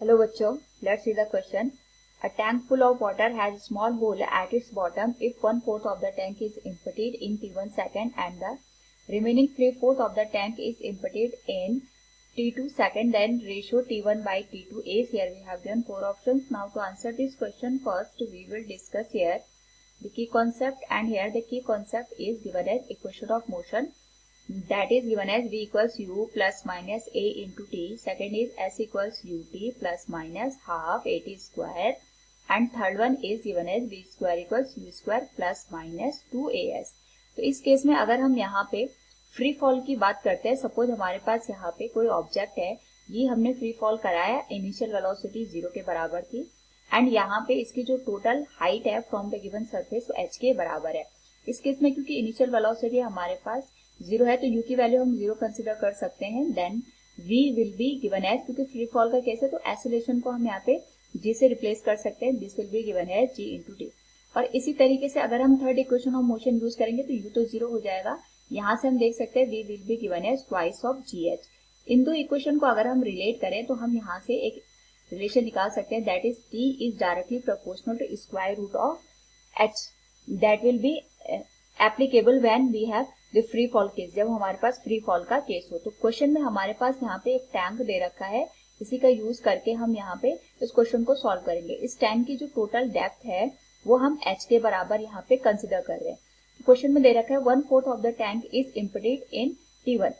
Hello बच्चों, let's see the question. A tank full of water has a small hole at its bottom. If 1/4 of the tank is emptied in T1 second and the remaining 3/4 of the tank is emptied in T2 second, then ratio T1 by T2 is. Here we have given 4 options. Now to answer this question, first we will discuss here the key concept, and here the key concept is given as equation of motion. That is given as v equals u plus minus a into t. Second is s equals ut plus minus half at square, and third one is given as v square equals u square plus minus 2as. तो इस case में अगर हम यहाँ पे free fall की बात करते हैं, सपोज हमारे पास यहाँ पे कोई ऑब्जेक्ट है, ये हमने फ्री फॉल कराया, इनिशियल वेलोसिटी 0 के बराबर थी, एंड यहाँ पे इसकी जो टोटल हाइट है फ्रॉम द गिवन सरफेस वो h के बराबर है. इस केस में क्योंकि इनिशियल वेलोसिटी हमारे पास 0 है तो u की वैल्यू हम 0 कंसिडर कर सकते हैं. Then v will be given as, क्योंकि फ्री फॉल का केस है तो एक्सेलरेशन को हम यहाँ पे g से रिप्लेस कर सकते हैं. This will be given as g into T. और इसी तरीके से अगर हम third equation of motion use करेंगे तो u तो 0 हो जाएगा. यहाँ से हम देख सकते हैं v will be given as twice of gh. इन दो इक्वेशन को अगर हम रिलेट करें तो हम यहाँ से एक रिलेशन निकाल सकते हैं, that is t is directly proportional to square root of h. That will be applicable when we have the free fall case, जब हमारे पास फ्री फॉल का केस हो. तो क्वेश्चन में हमारे पास यहाँ पे एक टैंक दे रखा है, इसी का यूज करके हम यहाँ पे इस क्वेश्चन को सॉल्व करेंगे. इस टैंक की जो टोटल डेप्थ है वो हम h के बराबर यहाँ पे कंसिडर कर रहे हैं. क्वेश्चन में दे रखा है 1/4 of the tank is emptied in T1.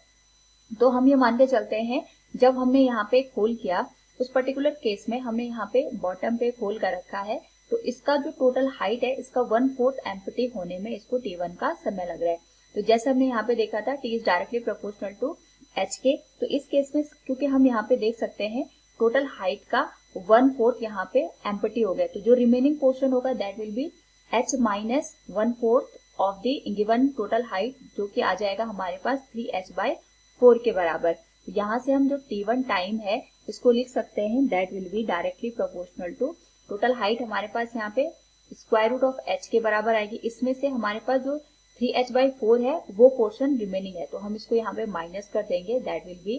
तो हम ये मान के चलते हैं जब हमने यहाँ पे एक होल किया, उस पर्टिकुलर केस में हमने यहाँ पे बॉटम पे होल कर रखा है, तो इसका जो टोटल हाइट है इसका 1/4 एम्प्टी होने में इसको T1 का समय लग रहा है. तो जैसे हमने यहाँ पे देखा था t is directly proportional to h के, तो इस केस में क्योंकि हम यहाँ पे देख सकते हैं टोटल हाइट का 1/4 यहाँ पे एम्प्टी हो गया, तो जो रिमेनिंग पोर्शन होगा that will B h minus 1/4 of the given total height, जो कि आ जाएगा हमारे पास 3h/4 के बराबर. तो यहाँ से हम जो T1 टाइम है इसको लिख सकते हैं, that will be directly proportional to total height हमारे पास यहाँ पे स्क्वायर रूट ऑफ h के बराबर आएगी. इसमें से हमारे पास जो 3h/4 है वो पोर्शन रिमेनिंग है, तो हम इसको यहाँ पे माइनस कर देंगे, दैट विल बी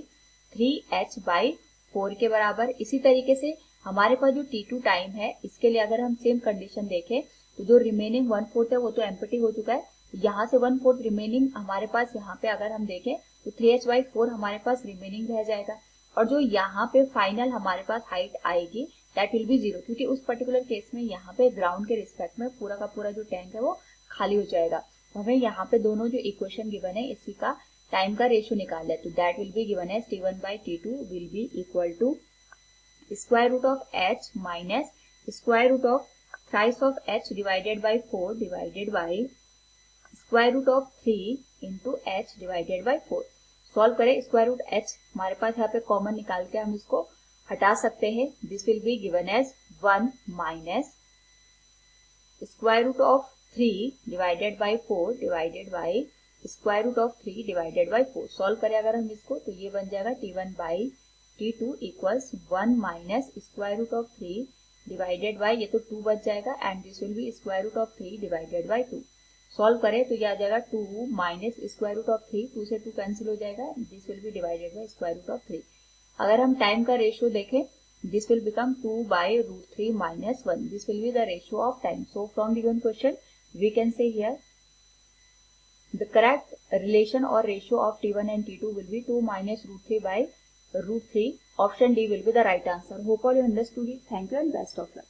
3h/4 के बराबर. इसी तरीके से हमारे पास जो T2 टाइम है इसके लिए अगर हम सेम कंडीशन देखें तो जो रिमेनिंग 1/4 है वो तो एम्प्टी हो चुका है, यहाँ से 1/4 रिमेनिंग हमारे पास यहाँ पे अगर हम देखें तो 3h/4 हमारे पास रिमेनिंग रह जाएगा, और जो यहाँ पे फाइनल हमारे पास हाइट आएगी दैट विल बी 0, क्योंकि उस पर्टिकुलर केस में यहाँ पे ग्राउंड के रिस्पेक्ट में पूरा का पूरा जो टैंक है वो खाली हो जाएगा. हमें यहाँ पे दोनों जो इक्वेशन गिवन है इसी का टाइम का रेशियो निकालना है, तो that will be given as T1 by T2 will be equal to square root of h minus square root of thrice of h divided by 4 divided by square root of 3 into h divided by 4. Solve करें, square root h हमारे पास यहाँ पे common निकाल के हम इसको हटा सकते हैं. This will be given as 1 minus square root of 3 divided by 4 divided by square root of 3 divided by 4. Solve करें अगर हम इसको तो ये बन जाएगा T1 by T2 equals 1 minus square root of 3 divided बाई, ये तो 2 बच जाएगा, and this will be square root of 3 divided by 2. Solve करें तो ये आ जाएगा 2 माइनस स्क्वायर रूट ऑफ 3, 2 से 2 कैंसिल हो जाएगा, this will be divided by square root of 3. अगर हम टाइम का रेशियो देखें, this will become 2 by root 3 minus 1. This will be the ratio of time. So from the given question, we can say here the correct relation or ratio of T1 and T2 will be 2 minus root 3 by root 3. Option D will be the right answer. Hope all you understood it. Thank you and best of luck.